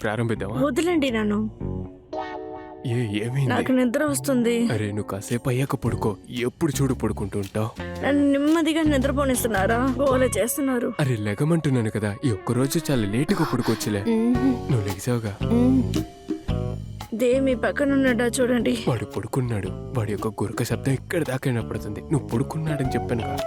ప్రారంభిద్దామా? వదిలేండి నన్ను, ఏమైంది? నాకు నిద్ర వస్తుంది. అరే నువ్వు కాసేపు అయ్యాక పడుకో. ఎప్పుడు చూడు పడుకుంటూ ఉంటావు. నన్ను నెమ్మదిగా నిద్రపోనిస్తున్నారా? గోల చేస్తున్నారు. అరే లెగమంటున్నాను కదా, ఈ ఒక్కరోజు చాలా లేటుగా పడుకోవచ్చులే. నువ్వు లెగిసావుగా. దేవ్ మీ పక్కన ఉన్నాడా చూడండి. వాడు పడుకున్నాడు. వాడి యొక్క గురక శబ్దం ఇక్కడ దాకా వినపడుతుంది. నువ్వు పడుకున్నాడని చెప్పాను కదా.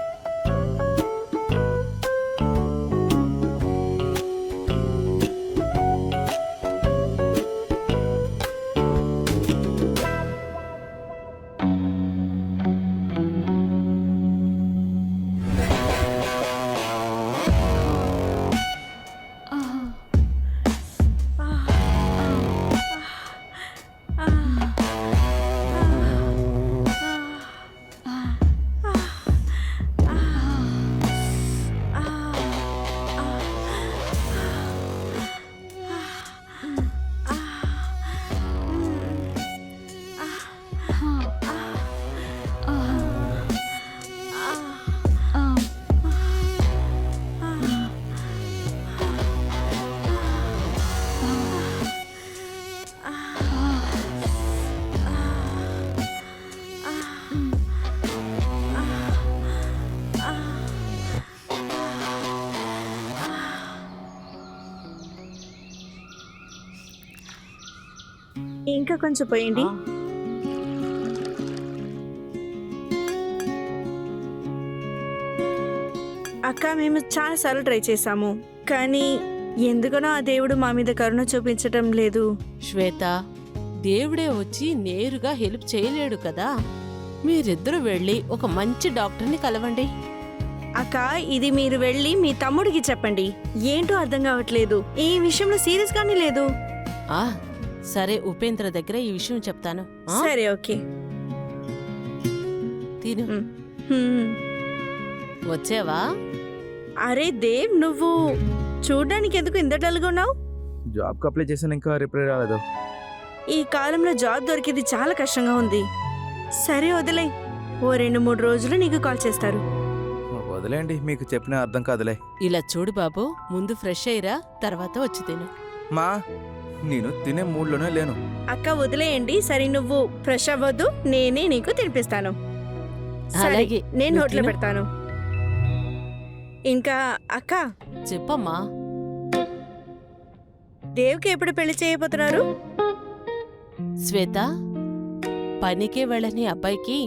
ఇంకా కొంచెం పోయండి. అక్క, మేము చాలా సార్లు ట్రై చేశాము, కానీ ఎందుకనో ఆ దేవుడు మా మీద కరుణ చూపించటం లేదు. శ్వేత, దేవుడే వచ్చి నేరుగా హెల్ప్ చేయలేడు కదా. మీరిద్దరూ వెళ్ళి ఒక మంచి డాక్టర్ని కలవండి. అక్క, ఇది మీరు వెళ్ళి మీ తమ్ముడికి చెప్పండి. ఏంటో అర్థం కావట్లేదు. ఈ విషయంలో సీరియస్ గానీ లేదు. ఆ సరే, ఉపేంద్ర దగ్గర ఈ విషయం చెప్తాను. సరే, ఓకే. తిను. వచ్చావా? అరే దేవ్, నువ్వు చూడ్డానికి ఎందుకు ఇంత డల్గా ఉన్నావు? జాబ్కి అప్లై చేశాను, ఇంకా రిప్లై రాలేదు. ఈ కాలంలో జాబ్ దొరికేది చాలా కష్టంగా ఉంది. సరే వదిలే, ఓ 2-3 రోజులు నీకు కాల్ చేస్తారు. వదిలేండి, మీకు చెప్పినా అర్థం కాదులే. ఇలా చూడు బాబు, ముందు ఫ్రెష్ అయ్యిరా, తర్వాత వచ్చి తిను. మా నేను తినే మూడ్లోనే లేను. అక్క వదిలేయండి. సరే, నువ్వు ఫ్రెష్ అవ్వద్దు, నేనే నీకు తినిపిస్తాను. సరే, అలాగే, నేను నువ్వు నోట్లో తిను. పెడతాను. ఇంకా అక్క, చెప్పమ్మా. దేవ్కి ఎప్పుడు పెళ్లి చేయబోతున్నారు? శ్వేత, పనికే వెళ్ళని అబ్బాయికి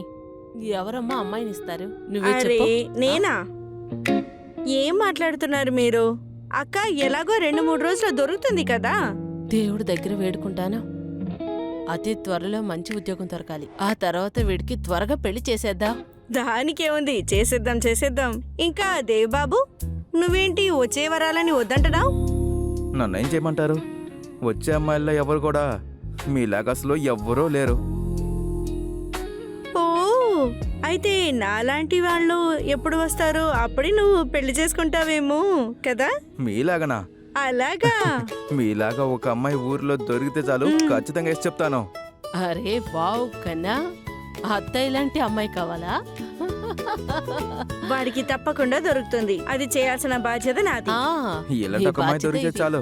ఎవరమ్మా అమ్మాయినిస్తారు? నువ్వే అరే చెప్పు. నేనా? ఏం మాట్లాడుతున్నారు మీరు? అక్క, ఎలాగో 2-3 రోజులు దొరుకుతుంది కదా. దేవుడి దగ్గర వేడుకుంటాను, అతి త్వరలో మంచి ఉద్యోగం దొరకాలి. ఆ తర్వాత వీడికి త్వరగా పెళ్లి చేసేద్దాం. దానికేముంది, చేసేద్దాం. ఇంకా దేవ్ బాబు, నువ్వేంటి వచ్చే వరాలని వద్దంటున్నావు? నన్నేం చేయమంటారు? వచ్చే అమ్మాయిల్లో ఎవరు కూడా మీలాగా అసలు ఎవ్వరూ లేరు. ఓ, అయితే నాలాంటి వాళ్ళు ఎప్పుడు వస్తారో అప్పుడే నువ్వు పెళ్లి చేసుకుంటావేమో కదా. మీలాగనా? అలాగా? మీలాగా ఒక అమ్మాయి ఊర్లో దొరికితే చాలు, ఖచ్చితంగా వేసి చెప్తాను. అరే వావ్ కన్నా, అత్తయ్య లాంటి అమ్మాయి కావాలా? వాడికి తప్పకుండా దొరుకుతుంది. అది చేయాల్సిన బాధ్యత నాది. ఇలాంటి ఒక అమ్మాయి దొరికితే చాలు,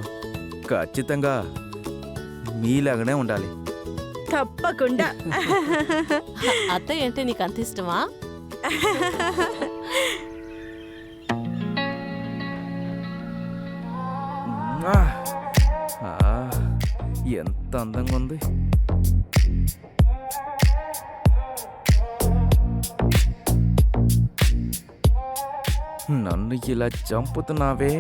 ఖచ్చితంగా మీలాగానే ఉండాలి. తప్పకుండా. అత్తయ్య అంటే నీకు అంత ఇష్టమా? ఎంత అందంగా ఉంది. నన్ను ఇలా చంపుతున్నావే.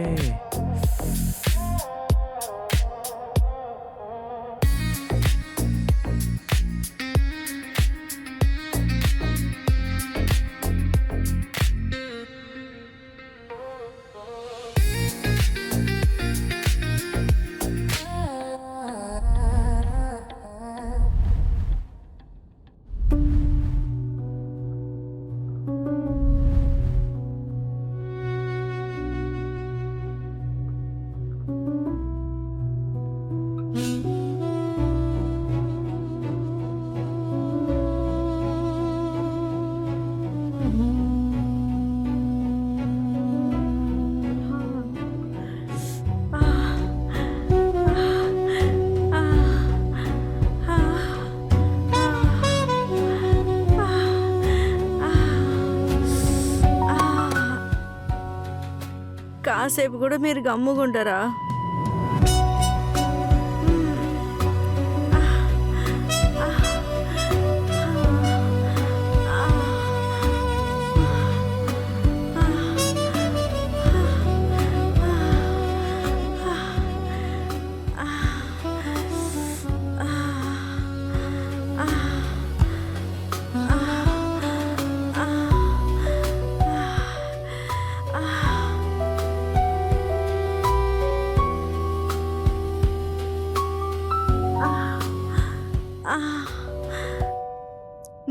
కాసేపు కూడా మీరు గమ్ముగుంటారా?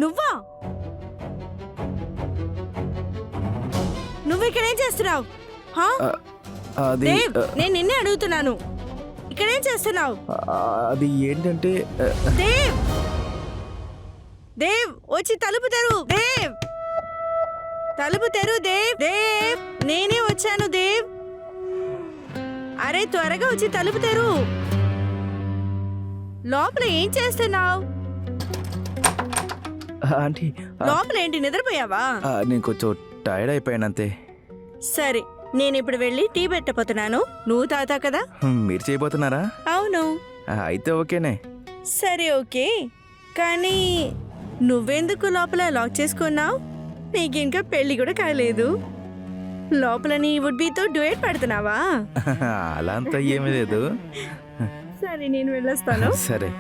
నువ్వా? నువ్వు ఇక్కడేం చేస్తున్నావు? అది దేవ్, నేను నిన్నే అడుగుతున్నాను, ఇక్కడేం చేస్తున్నావు? అది ఏంటంటే దేవ్, దేవ్ వచ్చి తలుపు తెరు. దేవ్, తలుపు తెరు. దేవ్, దేవ్ నేనే వచ్చాను. దేవ్, అరే త్వరగా వచ్చి తలుపు తెరు. లోపల ఏం చేస్తున్నావు? ఆంటీ లోపల ఏంటి, నిద్రపోయావా? నేను కొంచెం టైర్డ్ అయిపోయాను అంతే. సరే, నేను ఇప్పుడు వెళ్ళి టీ పెట్టపోతున్నాను, నువ్వు తాగుతావు కదా? మీరు చేయబోతున్నారా? అవును. అయితే ఓకేనే. సరే ఓకే, కానీ నువ్వెందుకు లోపల లాక్ చేసుకున్నావు? నీకింకా పెళ్లి కూడా కాలేదు. లోపల నీ వుడ్బీతో డ్యూయట్ పడుతున్నావా? అలా అంతా ఏమీ లేదు. సరే, నేను వెళ్ళొస్తాను. సరే.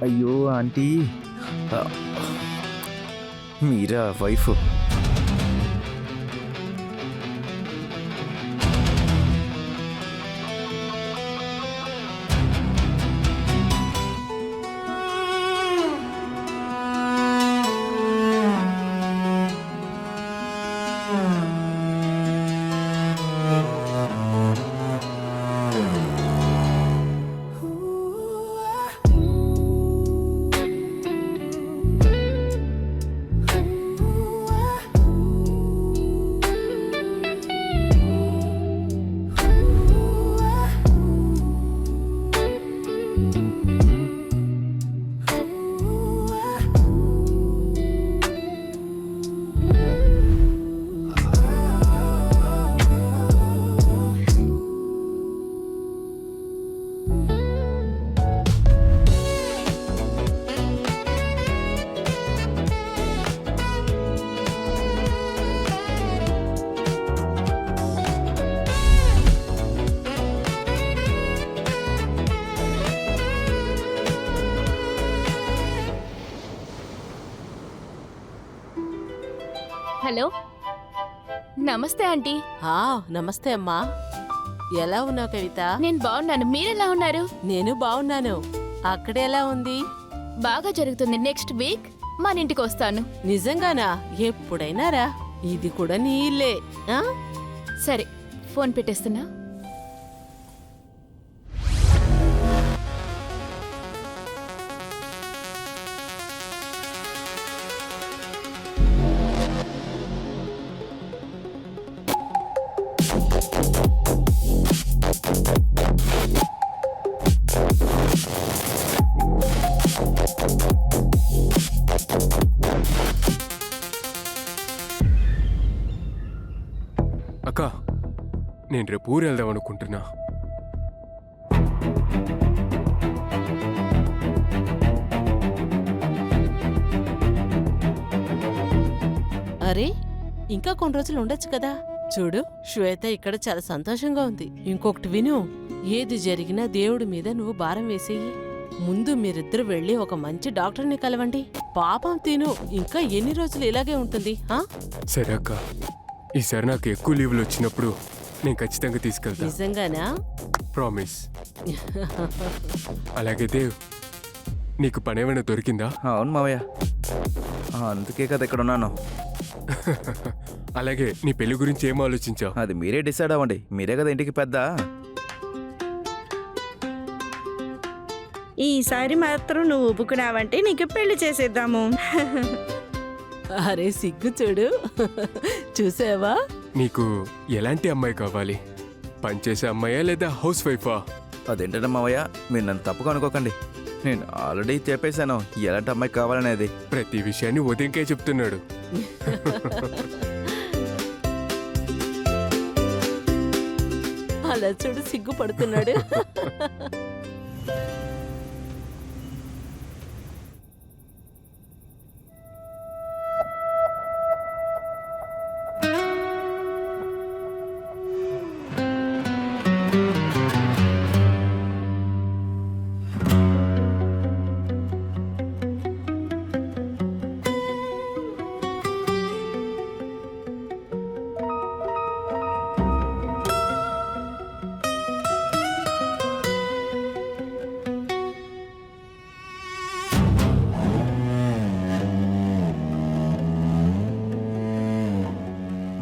అయ్యో ఆంటీ, మీరా వైఫ్? హలో, నమస్తే ఆంటీ. నమస్తే అమ్మా. ఎలా ఉన్నావు కవిత? నేను బాగున్నాను, మీరెలా ఉన్నారు? నేను బాగున్నాను. అక్కడ ఎలా ఉంది? బాగా జరుగుతుంది. నెక్స్ట్ వీక్ మన ఇంటికి వస్తాను. నిజంగానా? ఎప్పుడైనా రా, ఇది కూడా నీ ఇల్లే. ఆ? సరే, ఫోన్ పెట్టేస్తున్నా. అక్క, నేను రేపు ఊరు వెళ్దాం అనుకుంటున్నా. అరే, ఇంకా కొన్ని రోజులు ఉండొచ్చు కదా. చూడు, శ్వేత ఇక్కడ చాలా సంతోషంగా ఉంది. ఇంకొకటి విను, ఏది జరిగినా దేవుడి మీద నువ్వు భారం వేసేయి. ముందు మీరిద్దరు వెళ్ళి ఒక మంచి డాక్టర్ని కలవండి. పాపం తిను ఇంకా ఎన్ని రోజులు ఇలాగే ఉంటుంది? సరే అక్క, ఈసారి నాకు ఎక్కువ లీవులు వచ్చినప్పుడు నేను ఖచ్చితంగా తీసుకెళ్తా. నిజంగానా? ప్రామిస్. అలాగే దేవ్, నీకు పని ఏమైనా దొరికిందా? అవును మావయ్య, అందుకే కదా ఇక్కడ ఉన్నాను. అలాగే నీ పెళ్లి గురించి ఏం ఆలోచించావు? అది మీరే డిసైడ్ అవ్వండి, మీరే కదా ఇంటికి పెద్ద. ఈసారి మాత్రం నువ్వు ఒప్పుకున్నావంటే నీకు పెళ్లి చేసేద్దాము. అరే సిగ్గు చూడు, చూసావా? నీకు ఎలాంటి అమ్మాయి కావాలి? పనిచేసే అమ్మాయా లేదా హౌస్ వైఫా? అదేంటంటే మావయ్య, మీరు నన్ను తప్పుగా అనుకోకండి. నేను ఆల్రెడీ చెప్పేశాను ఎలాంటి అమ్మాయి కావాలనేది. ప్రతి విషయాన్ని ఉదయంకే చెప్తున్నాడు. అలా చూడు సిగ్గుపడుతున్నాడు.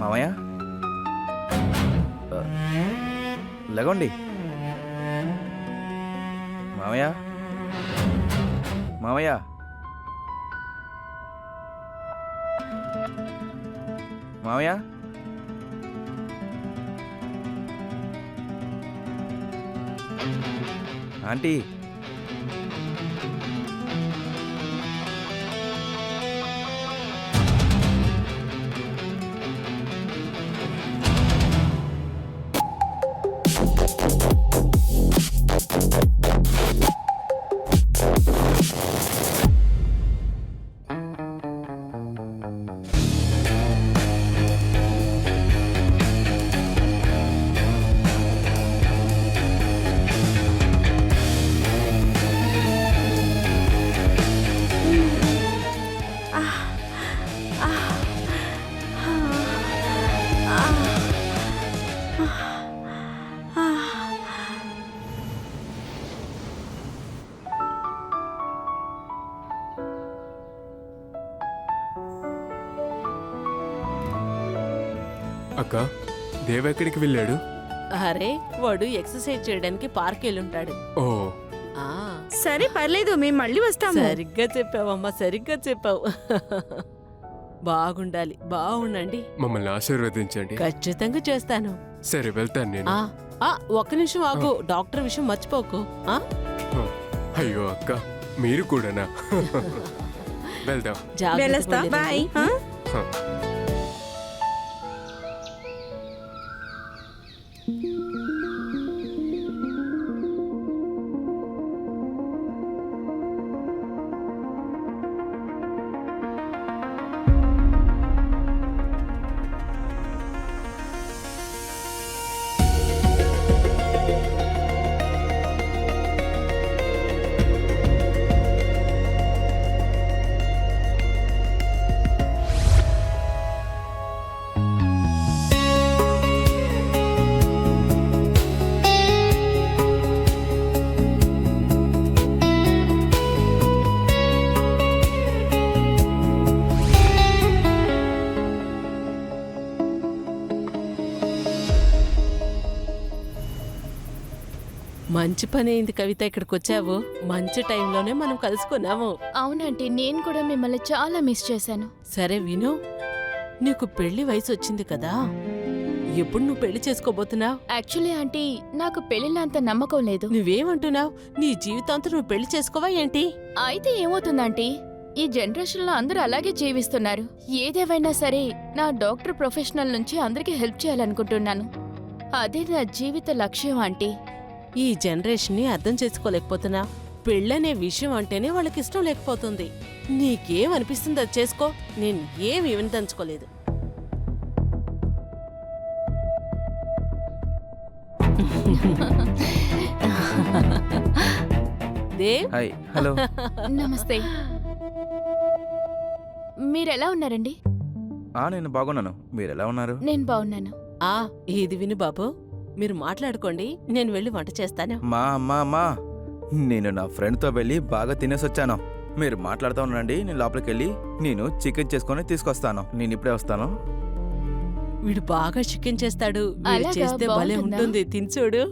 మావయ్య, లేగండి. మావయ్య, మావయ్య, మావయ్య, ఆంటీ, అక్క, దేవ్ ఎక్కడికి వెళ్ళాడు? అరే వాడు ఎక్సర్సైజ్ చేయడానికి పార్క్ వెళ్ళుంటాడు. ఓ, ఆ సరే పర్లేదు, మేము మళ్ళీ వస్తాము. సరిగ్గా చెప్పావమ్మా, సరిగ్గా చెప్పావు. బాగుండాలి, బాగుండండి. మమ్మల్ని ఆశీర్వదించండి. ఖచ్చితంగా చేస్తాను. సరే, వెళ్తాను నేను. ఆ ఆ, ఒక్క నిమిషం ఆగు, డాక్టర్ విషయం మర్చిపోకు. ఆ అయ్యో అక్క, మీరు కూడానా? వెళ్దాం. జాగ్రత్తగా వెళ్ళొస్తా, వెళ్ళిరండి. బాయ్. హ. మంచి పని అయింది కవిత, ఇక్కడికి వచ్చావు. మంచి టైంలోనే మనం కలుసుకున్నాము. అవునంటీ, నేను కూడా మిమ్మల్ని చాలా మిస్ చేశాను. సరే విను, నీకు పెళ్లి వయసు వచ్చింది కదా, ఎప్పుడు నువ్వు పెళ్లి చేసుకోబోతున్నావు? యాక్చువల్లీ ఆంటీ, నాకు పెళ్లిలో అంత నమ్మకం లేదు. నువ్వేమంటున్నావు? నీ జీవితాంతం నువ్వు పెళ్లి చేసుకోవా ఏంటి? అయితే ఏమవుతుందంటీ, ఈ జనరేషన్ లో అందరూ అలాగే జీవిస్తున్నారు. ఏదేవైనా సరే నా డాక్టర్ ప్రొఫెషనల్ నుంచి అందరికీ హెల్ప్ చేయాలనుకుంటున్నాను. అదే నా జీవిత లక్ష్యం ఆంటీ. ఈ జనరేషన్ ని అర్థం చేసుకోలేకపోతున్నా. పెళ్ళనే విషయం అంటేనే వాళ్ళకి ఇష్టం లేకపోతుంది. నీకేం అనిపిస్తుంది అది చేసుకో, నేను ఏమి వినదలుచుకోలేదు. Dev, hi, hello. నమస్తే. మీరెలా ఉన్నారండి? నేను బాగున్నాను. మీరు ఎలా ఉన్నారు? నేను బాగున్నాను. ఆ ఇది విను బాబు, మీరు మాట్లాడుకోండి, నేను వెళ్ళి వంట చేస్తాను. అమ్మా, నేను నా ఫ్రెండ్తో వెళ్ళి బాగా తినేసొచ్చాను. మీరు మాట్లాడుతూ ఉండండి, నేను లోపలికి వెళ్ళి నేను చికెన్ చేసుకొని తీసుకొస్తాను. నేను ఇప్పుడే వస్తాను. వీడు బాగా చికెన్ చేస్తాడు. వీడు అలాగా, చేస్తే భలే బాగుంటుందా? ఉంటుంది, తినచూడు.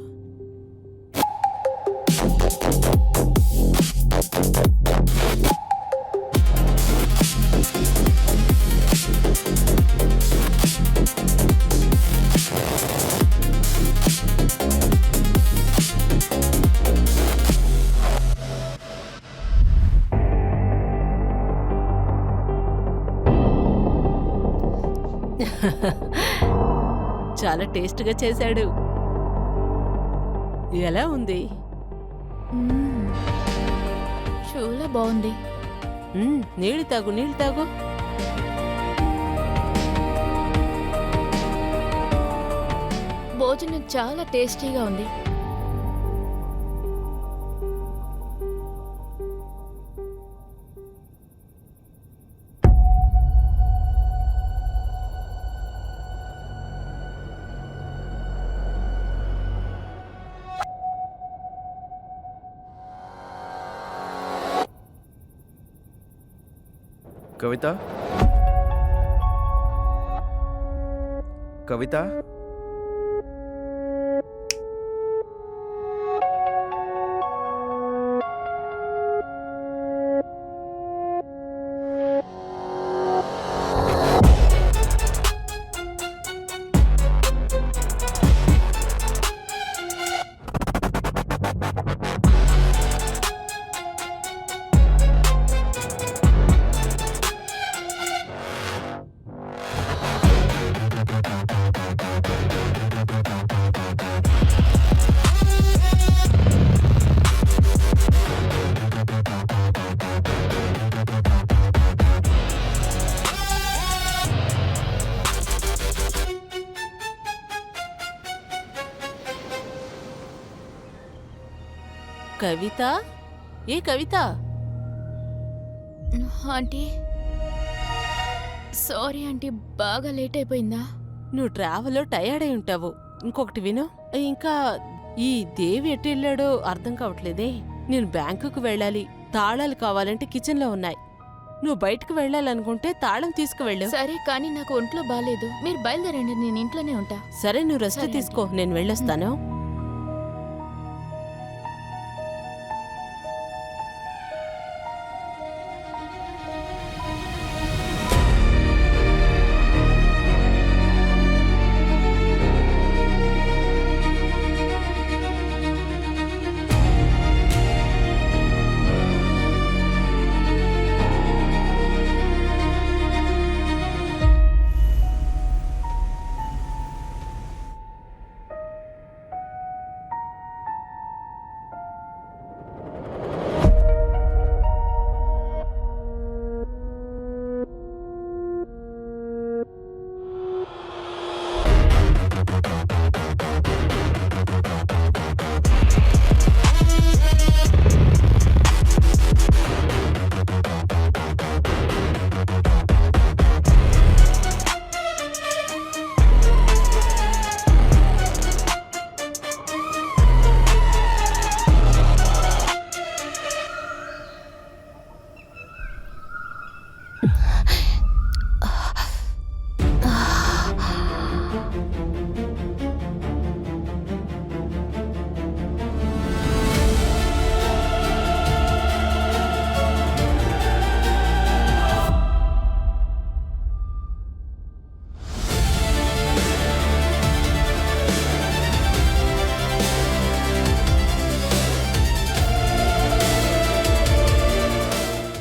చాలా టేస్ట్గా చేశాడు. ఎలా ఉంది? చాలా బాగుంది. నీళ్ళు తాగు, నీళ్ళు తాగు. భోజనం చాలా టేస్టీగా ఉంది. కవిత, కవిత, కవిత, ఏ కవిత? ఆంటీ, సారీ ఆంటీ, బాగా లేట్ అయిపోయిందా? నువ్వు ట్రావెల్లో టయర్డ్ అయి ఉంటావు. ఇంకొకటి విను, ఇంకా ఈ దేవి ఎటు వెళ్ళాడో అర్థం కావట్లేదే. నేను బ్యాంకుకు వెళ్ళాలి, తాళాలు కావాలంటే కిచెన్లో ఉన్నాయి. నువ్వు బయటకు వెళ్ళాలనుకుంటే తాళం తీసుకువెళ్ళు. సరే, కానీ నాకు ఒంట్లో బాగాలేదు. మీరు బయలుదేరండి, నేను ఇంట్లోనే ఉంటా. సరే, నువ్వు రెస్ట్ సరే, తీసుకో, నేను వెళ్ళొస్తాను.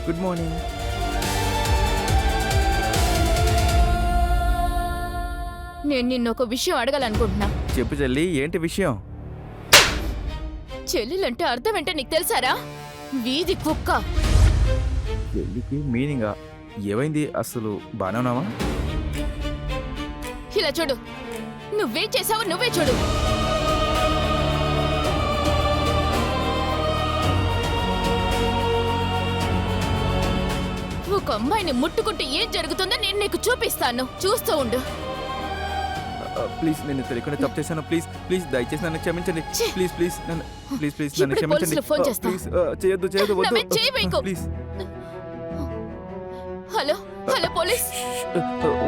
Good morning. నేను నిన్ను ఒక విషయం అడగాలనుకుంటున్నా. చెప్పు చెల్లి, ఏంటి విషయం? చెల్లెలంటే అర్థం ఏంటో నీకు తెలుసారా? వీధి కుక్క. చెల్లికి మీనింగా? ఏమైంది? అసలు బానే ఉన్నావా? ఇలా చూడు, నువ్వేం చేసావో నువ్వే చూడు. ఒక అమ్మాయిని ముట్టుకుంటే ఏం జరుగుతుందో నేను నీకు చూపిస్తాను, చూస్తూ ఉండు. ప్లీజ్, నేను తెలియకుండా తప్పు చేశాను. ప్లీజ్ ప్లీజ్, దయచేసి నన్ను క్షమించండి. ప్లీజ్ ప్లీజ్ నన్ను ఇప్పుడు క్షమించండి. పోలీసులకు ఫోన్ చేస్తా. ప్లీజ్ చేయొద్దు, చేయొద్దు, నా మీద చెయ్యి వద్దు వేయకు. ప్లీజ్. హలో హలో పోలీస్,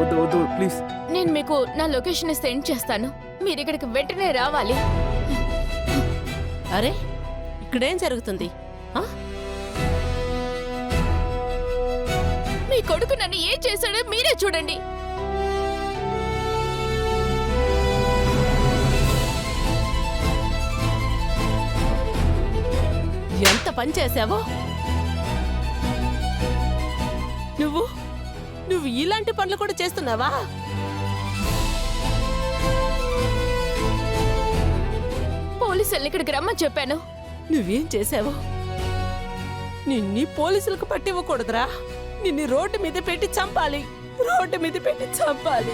వద్దు వద్దు ప్లీజ్. నేను మీకు నా లొకేషన్ సెండ్ చేస్తాను, మీరు ఇక్కడికి వెంటనే రావాలి. అరే, ఇక్కడేం జరుగుతుంది? ఆ? మీ కొడుకు నన్ను ఏం చేశాడో మీరే చూడండి. ఎంత పని చేశావో నువ్వు. నువ్వు ఇలాంటి పనులు కూడా చేస్తున్నావా? పోలీసుల్ని ఇక్కడికి రమ్మని చెప్పాను. నువ్వేం చేసావు? నిన్ని పోలీసులకు పట్టివ్వకూడదురా. నిన్ను రోడ్డు మీద పెట్టి చంపాలి. రోడ్డు మీద పెట్టి చంపాలి.